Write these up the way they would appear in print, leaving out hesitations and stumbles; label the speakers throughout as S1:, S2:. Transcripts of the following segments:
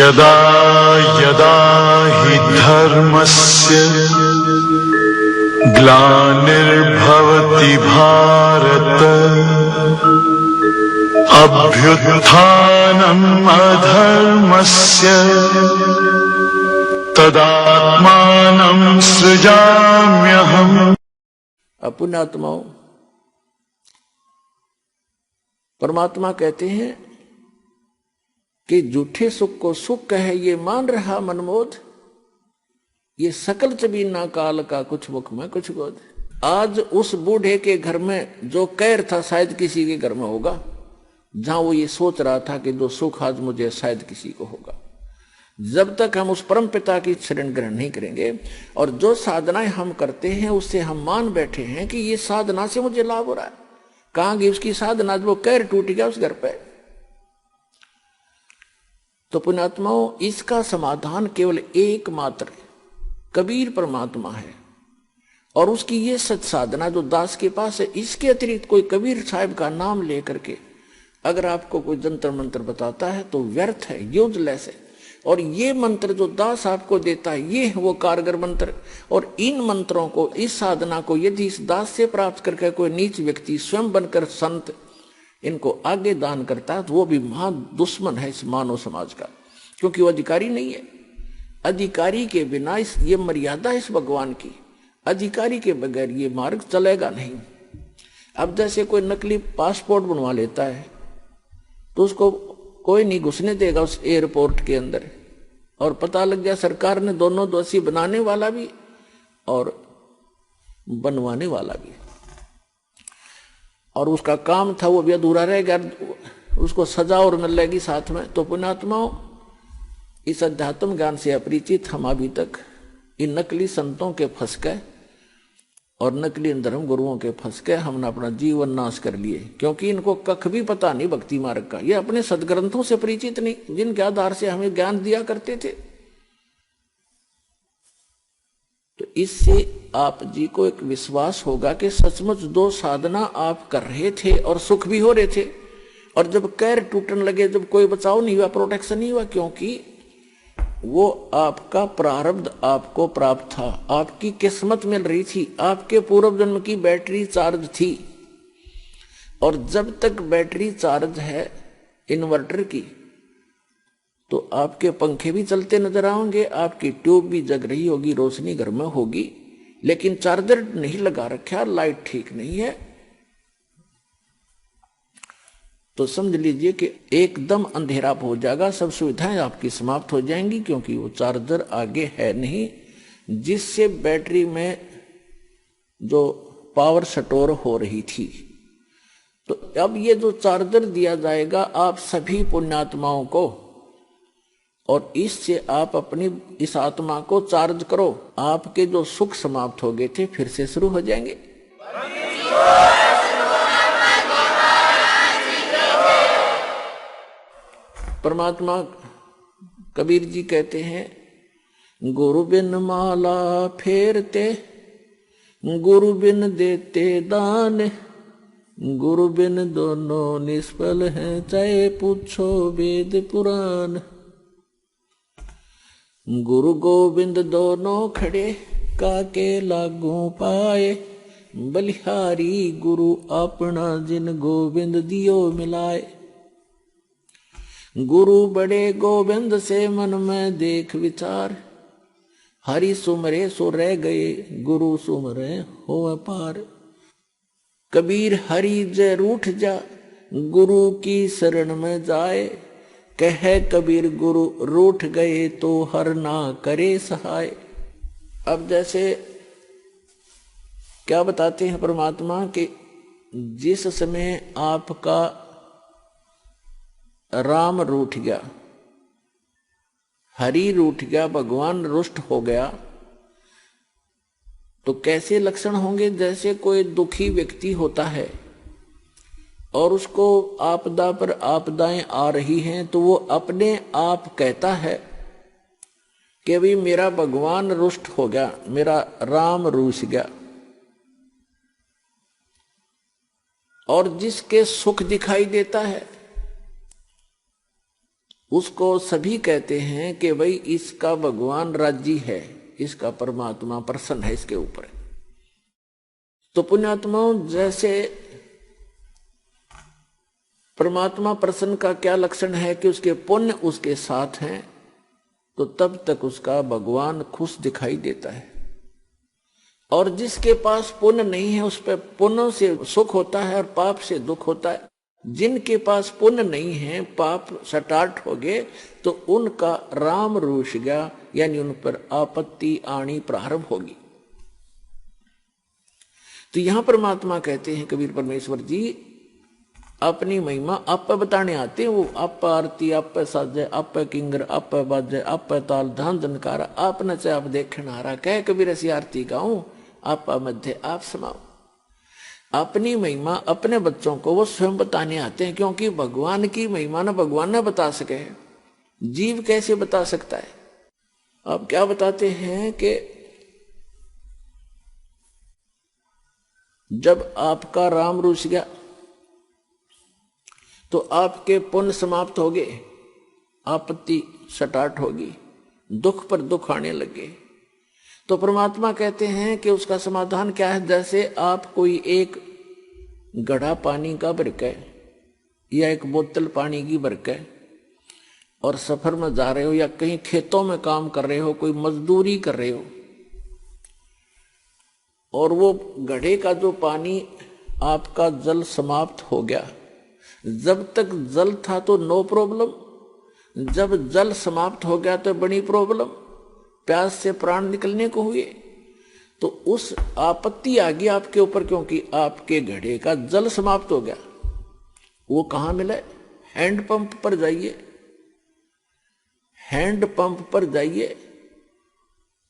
S1: यदा यदा हि धर्मस्य ग्लानिर्भवति भारत अभ्युत्थानम् अधर्मस्य तदात्मानं सृजाम्यहम्।
S2: पुण्यात्माओं, परमात्मा कहते हैं कि झूठे सुख को सुख कहे ये मान रहा मनमोद, ये सकल चबीना काल का कुछ मुख में कुछ गोद। आज उस बूढ़े के घर में जो कहर था शायद किसी के घर में होगा, जहां वो ये सोच रहा था कि जो सुख आज मुझे शायद किसी को होगा। जब तक हम उस परम पिता की शरण ग्रहण नहीं करेंगे और जो साधनाएं हम करते हैं उससे हम मान बैठे हैं कि ये साधना से मुझे लाभ हो रहा है, कहां गई उसकी साधना? वो कहर टूट गया उस घर पे। तो पुण्यात्माओं, इसका समाधान केवल एकमात्र कबीर परमात्मा है और उसकी ये सच साधना जो दास के पास है। इसके अतिरिक्त कोई कबीर साहब का नाम लेकर के अगर आपको कोई जंतर मंत्र बताता है तो व्यर्थ है, यूजलेस है। और ये मंत्र जो दास आपको देता है ये है वो कारगर मंत्र। और इन मंत्रों को, इस साधना को यदि इस दास से प्राप्त करके कोई नीच व्यक्ति स्वयं बनकर संत इनको आगे दान करता है तो वो भी महा दुश्मन है इस मानव समाज का, क्योंकि वो अधिकारी नहीं है। अधिकारी के बिना ये मर्यादा इस भगवान की, अधिकारी के बगैर ये मार्ग चलेगा नहीं। अब जैसे कोई नकली पासपोर्ट बनवा लेता है तो उसको कोई नहीं घुसने देगा उस एयरपोर्ट के अंदर, और पता लग गया सरकार ने दोनों दोषी, बनाने वाला भी और बनवाने वाला भी, और उसका काम था वो भी अधूरा रह गया, उसको सजा और मिलेगी साथ में। तो पुण्यात्माओं, इस अध्यात्म ज्ञान से अपरिचित हम अभी तक इन नकली संतों के फंस गए और नकली धर्म गुरुओं के फंस के हमने अपना जीवन नाश कर लिए, क्योंकि इनको कख भी पता नहीं भक्ति मार्ग का। ये अपने सदग्रंथों से परिचित नहीं, जिनके आधार से हमें ज्ञान दिया करते थे। तो इससे आप जी को एक विश्वास होगा कि सचमुच दो साधना आप कर रहे थे और सुख भी हो रहे थे, और जब कैर टूटने लगे, जब कोई बचाव नहीं हुआ, प्रोटेक्शन नहीं हुआ, क्योंकि वो आपका प्रारब्ध आपको प्राप्त था, आपकी किस्मत मिल रही थी, आपके पूर्व जन्म की बैटरी चार्ज थी। और जब तक बैटरी चार्ज है इन्वर्टर की तो आपके पंखे भी चलते नजर आएंगे, आपकी ट्यूब भी जग रही होगी, रोशनी घर में होगी, लेकिन चार्जर नहीं लगा रखा, लाइट ठीक नहीं है, तो समझ लीजिए कि एकदम अंधेरा हो जाएगा, सब सुविधाएं आपकी समाप्त हो जाएंगी, क्योंकि वो चार्जर आगे है नहीं जिससे बैटरी में जो पावर स्टोर हो रही थी। तो अब ये जो चार्जर दिया जाएगा आप सभी पुण्यात्माओं को, और इससे आप अपनी इस आत्मा को चार्ज करो, आपके जो सुख समाप्त हो गए थे फिर से शुरू हो जाएंगे। परमात्मा कबीर जी कहते हैं, गुरु बिन माला फेरते, गुरु बिन देते दान, गुरु बिन दोनों निष्फल हैं, चाहे पूछो वेद पुराण। गुरु गोविंद दोनों खड़े, काके लागू पाए, बलिहारी गुरु अपना, जिन गोविंद दियो मिलाए। गुरु बड़े गोविंद से मन में देख विचार, हरि सुमरे सो रह गए, गुरु सुमरे हो अपार। कबीर हरि जय रूठ जा, गुरु की शरण में जाए, कहे कबीर गुरु रूठ गए तो हर ना करे सहाय। अब जैसे क्या बताते हैं परमात्मा कि जिस समय आपका राम रूठ गया, हरि रूठ गया, भगवान रुष्ट हो गया, तो कैसे लक्षण होंगे? जैसे कोई दुखी व्यक्ति होता है और उसको आपदा पर आपदाएं आ रही हैं तो वो अपने आप कहता है कि अभी मेरा भगवान रुष्ट हो गया, मेरा राम रूठ गया। और जिसके सुख दिखाई देता है उसको सभी कहते हैं कि भाई इसका भगवान राजी है, इसका परमात्मा प्रसन्न है इसके ऊपर। तो पुण्यात्माओं, जैसे परमात्मा प्रसन्न का क्या लक्षण है कि उसके पुण्य उसके साथ हैं, तो तब तक उसका भगवान खुश दिखाई देता है। और जिसके पास पुण्य नहीं है उस पर पुण्य से सुख होता है और पाप से दुख होता है। जिनके पास पुण्य नहीं है, पाप स्टार्ट हो गए, तो उनका राम रूठ गया, यानी उन पर आपत्ति आनी प्रारंभ होगी। तो यहां परमात्मा कहते हैं कबीर परमेश्वर जी अपनी महिमा आप बताने आते हैं। वो आप आरती, आप साजे, आप किंगर, आप बाजे, आप ताल धान धनकारा, आप नचे आप देखण हारा, कह कबीर ऐसी आरती गाऊं, आप मध्य आप समाओ। अपनी महिमा अपने बच्चों को वो स्वयं बताने आते हैं, क्योंकि भगवान की महिमा ना भगवान ना बता सके, जीव कैसे बता सकता है। अब क्या बताते हैं कि जब आपका राम रूठ गया तो आपके पुण्य समाप्त हो गए, आपत्ति स्टार्ट होगी, दुख पर दुख आने लगे। तो परमात्मा कहते हैं कि उसका समाधान क्या है। जैसे आप कोई एक घड़ा पानी का भर के या एक बोतल पानी की भर के और सफर में जा रहे हो या कहीं खेतों में काम कर रहे हो, कोई मजदूरी कर रहे हो, और वो घड़े का जो पानी आपका जल समाप्त हो गया। जब तक जल था तो नो प्रॉब्लम, जब जल समाप्त हो गया तो बड़ी प्रॉब्लम, प्यास से प्राण निकलने को हुए। तो उस आपत्ति आ गई आपके ऊपर, क्योंकि आपके घड़े का जल समाप्त हो गया। वो कहां मिले? हैंडपंप पर जाइए, हैंडपंप पर जाइए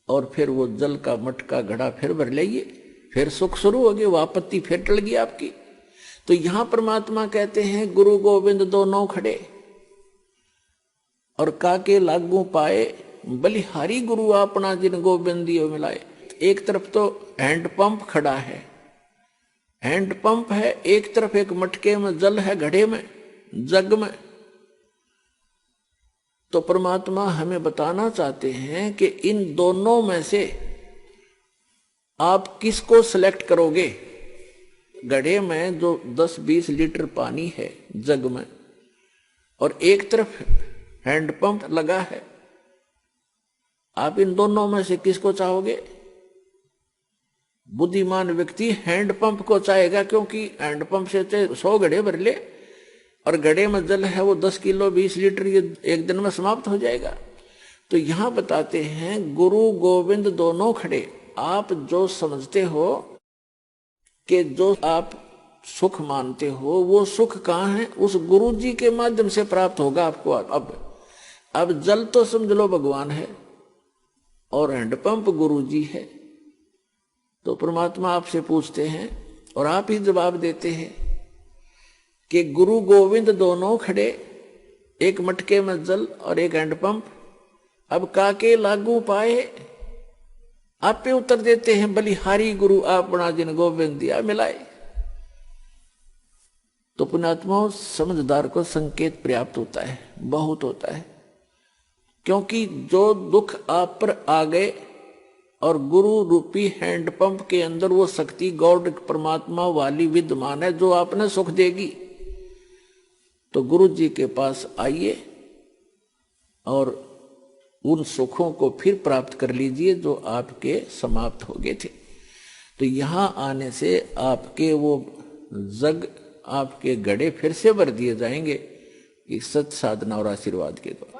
S2: और फिर वो जल का मटका घड़ा फिर भर लाइए, फिर सुख शुरू हो गया, वो आपत्ति फिर टल गई आपकी। तो यहां परमात्मा कहते हैं गुरु गोविंद दोनों खड़े और काके लागू पाए, बलिहारी गुरु अपना जिन गोविंदियो मिलाए। एक तरफ तो हैंडपंप खड़ा है, हैंडपंप है, एक तरफ एक मटके में जल है, घड़े में, जग में। तो परमात्मा हमें बताना चाहते हैं कि इन दोनों में से आप किसको सिलेक्ट करोगे। घड़े में जो 10-20 लीटर पानी है जग में, और एक तरफ हैंडपंप लगा है, आप इन दोनों में से किसको चाहोगे? बुद्धिमान व्यक्ति हैंडपंप को चाहेगा, क्योंकि हैंडपंप से 100 घड़े भर ले और घड़े में जल है वो 10 किलो 20 लीटर ये एक दिन में समाप्त हो जाएगा। तो यहां बताते हैं गुरु गोविंद दोनों खड़े। आप जो समझते हो कि जो आप सुख मानते हो वो सुख कहाँ है? उस गुरु जी के माध्यम से प्राप्त होगा आपको। अब जल तो समझ लो भगवान है और हैंडपंप गुरु जी है। तो परमात्मा आपसे पूछते हैं और आप ही जवाब देते हैं कि गुरु गोविंद दोनों खड़े, एक मटके में जल और एक हैंडपंप। अब काके लागू पाए, आप पे उत्तर देते हैं बलिहारी गुरु अपना जिन गोविंद दिया मिलाए। तो पुण्यात्माओं, समझदार को संकेत पर्याप्त होता है, बहुत होता है, क्योंकि जो दुख आप पर आ गए और गुरु रूपी हैंडपंप के अंदर वो शक्ति गॉड परमात्मा वाली विद्यमान है जो आपने सुख देगी। तो गुरु जी के पास आइए और उन सुखों को फिर प्राप्त कर लीजिए जो आपके समाप्त हो गए थे। तो यहां आने से आपके वो जग, आपके घड़े फिर से भर दिए जाएंगे इस सत साधना और आशीर्वाद के द्वारा।